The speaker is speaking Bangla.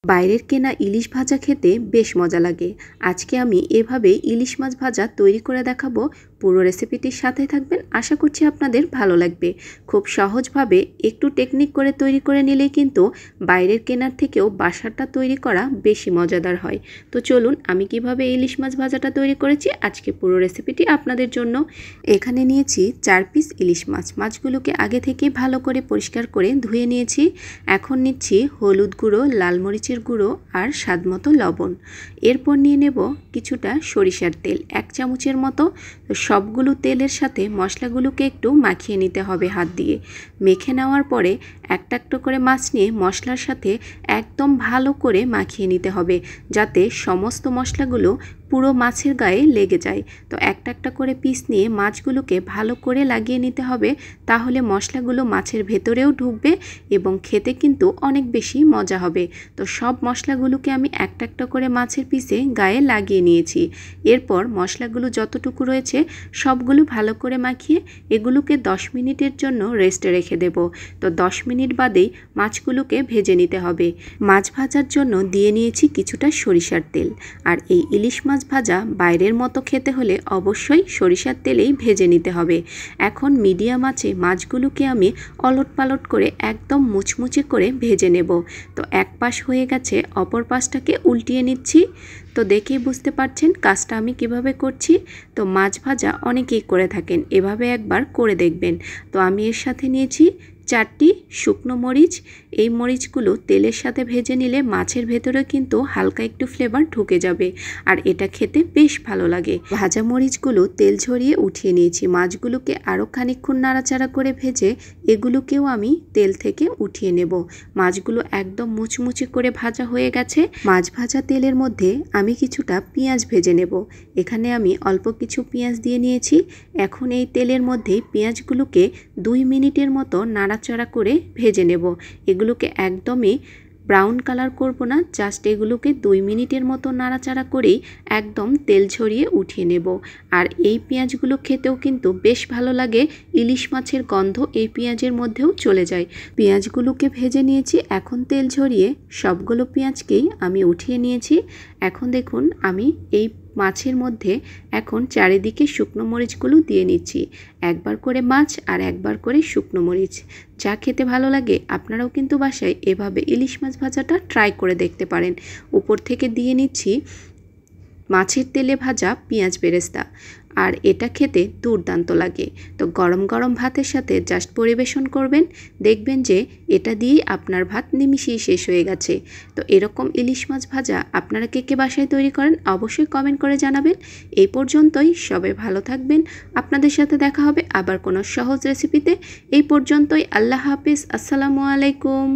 বাইরের কেনা ইলিশ ভাজা খেতে বেশ মজা লাগে। আজকে আমি এভাবে ইলিশ মাছ ভাজা তৈরি করে দেখাবো। পুরো রেসিপিটির সাথে থাকবেন, আশা করছি আপনাদের ভালো লাগবে। খুব সহজভাবে একটু টেকনিক করে তৈরি করে নিলেই কিন্তু বাইরের কেনার থেকেও বাসাটা তৈরি করা বেশি মজাদার হয়। তো চলুন আমি কিভাবে ইলিশ মাছ ভাজাটা তৈরি করেছি আজকে পুরো রেসিপিটি আপনাদের জন্য। এখানে নিয়েছি 4 পিস ইলিশ মাছ। মাছগুলোকে আগে থেকে ভালো করে পরিষ্কার করে ধুয়ে নিয়েছি। এখন নিচ্ছি হলুদ গুঁড়ো, লাল মরিচের গুঁড়ো আর স্বাদমতো লবণ। এরপর নিয়ে নেব কিছুটা সরিষার তেল, 1 চামচের মতো। তো সবগুলো তেলের সাথে মশলাগুলোকে একটু মাখিয়ে নিতে হবে হাত দিয়ে। মেখে নেওয়ার পরে একটা একটা করে মাছ নিয়ে মশলার সাথে একদম ভালো করে মাখিয়ে নিতে হবে, যাতে সমস্ত মশলাগুলো পুরো মাছের গায়ে লেগে যায়। তো একটা একটা করে পিস নিয়ে মাছগুলোকে ভালো করে লাগিয়ে নিতে হবে, তাহলে মশলাগুলো মাছের ভেতরেও ঢুকবে এবং খেতে কিন্তু অনেক বেশি মজা হবে। তো সব মশলাগুলোকে আমি একটা একটা করে মাছের পিসে গায়ে লাগিয়ে নিয়েছি। এরপর মশলাগুলো যতটুকু রয়েছে সবগুলো ভালো করে মাখিয়ে এগুলোকে 10 মিনিটের জন্য রেস্টে রেখে দেব। তো 10 মিনিট বাদেই মাছগুলোকে ভেজে নিতে হবে। মাছ ভাজার জন্য দিয়ে নিয়েছি কিছুটা সরিষার তেল। আর এই ইলিশ মাছ ভাজা বাইরের মতো খেতে হলে অবশ্যই সরিষার তেলেই ভেজে নিতে হবে। এখন মিডিয়াম আঁচে মাছগুলোকে আমি ওলট পালট করে একদম মুচমুচে করে ভেজে নেব। তো এক পাশ হয়ে গেছে, অপর পাশটাকে উল্টিয়ে নিচ্ছি। তো দেখেই বুঝতে পারছেন কাজটা আমি কিভাবে করছি। তো মাছ ভাজা অনেকেই করে থাকেন, এভাবে একবার করে দেখবেন। তো আমি এর সাথে নিয়েছি 4টি শুকনো মরিচ। এই মরিচগুলো তেলের সাথে ভেজে নিলে মাছের ভেতরে কিন্তু হালকা একটু ফ্লেভার ঢুকে যাবে আর এটা খেতে বেশ ভালো লাগে। ভাজা মরিচগুলো তেল ঝরিয়ে উঠিয়ে নিয়েছি। মাছগুলোকে আরও খানিকক্ষণ নাড়াচাড়া করে ভেজে এগুলোকেও আমি তেল থেকে উঠিয়ে নেব। মাছগুলো একদম মুচমুচে করে ভাজা হয়ে গেছে। মাছ ভাজা তেলের মধ্যে আমি কিছুটা পেঁয়াজ ভেজে নেব। এখানে আমি অল্প কিছু পেঁয়াজ দিয়ে নিয়েছি। এখন এই তেলের মধ্যে পেঁয়াজগুলোকে 2 মিনিটের মতো নাড়াচাড়া করে ভেজে নেব। এগুলোকে একদমই ব্রাউন কালার করব না, জাস্ট এগুলোকে 2 মিনিটের মতো নাড়াচাড়া করেই একদম তেল ঝরিয়ে উঠিয়ে নেব। আর এই পেঁয়াজগুলো খেতেও কিন্তু বেশ ভালো লাগে, ইলিশ মাছের গন্ধ এই পেঁয়াজের মধ্যেও চলে যায়। পেঁয়াজগুলোকে ভেজে নিয়েছি। এখন তেল ঝরিয়ে সবগুলো পেঁয়াজকেই আমি উঠিয়ে নিয়েছি। এখন দেখুন আমি এই মাছের মধ্যে এখন চারিদিকে শুকনো মরিচগুলো দিয়ে নিচ্ছি। একবার করে মাছ আর একবার করে শুকনো মরিচ। যা খেতে ভালো লাগে আপনারাও কিন্তু বাসায় এভাবে ইলিশ মাছ ভাজাটা ট্রাই করে দেখতে পারেন। উপর থেকে দিয়ে নিচ্ছি মাছের তেলে ভাজা পেঁয়াজ বেরেস্তা। আর এটা খেতে দুর্দান্ত লাগে। তো গরম গরম ভাতের সাথে জাস্ট পরিবেশন করবেন, দেখবেন যে এটা দিয়েই আপনার ভাত নিমিষেই শেষ হয়ে গেছে। তো এরকম ইলিশ মাছ ভাজা আপনারা কে কে বাসায় তৈরি করেন অবশ্যই কমেন্ট করে জানাবেন। এই পর্যন্তই, সবাই ভালো থাকবেন। আপনাদের সাথে দেখা হবে আবার কোনো সহজ রেসিপিতে। এই পর্যন্তই, আল্লাহ হাফেজ, আসসালামু আলাইকুম।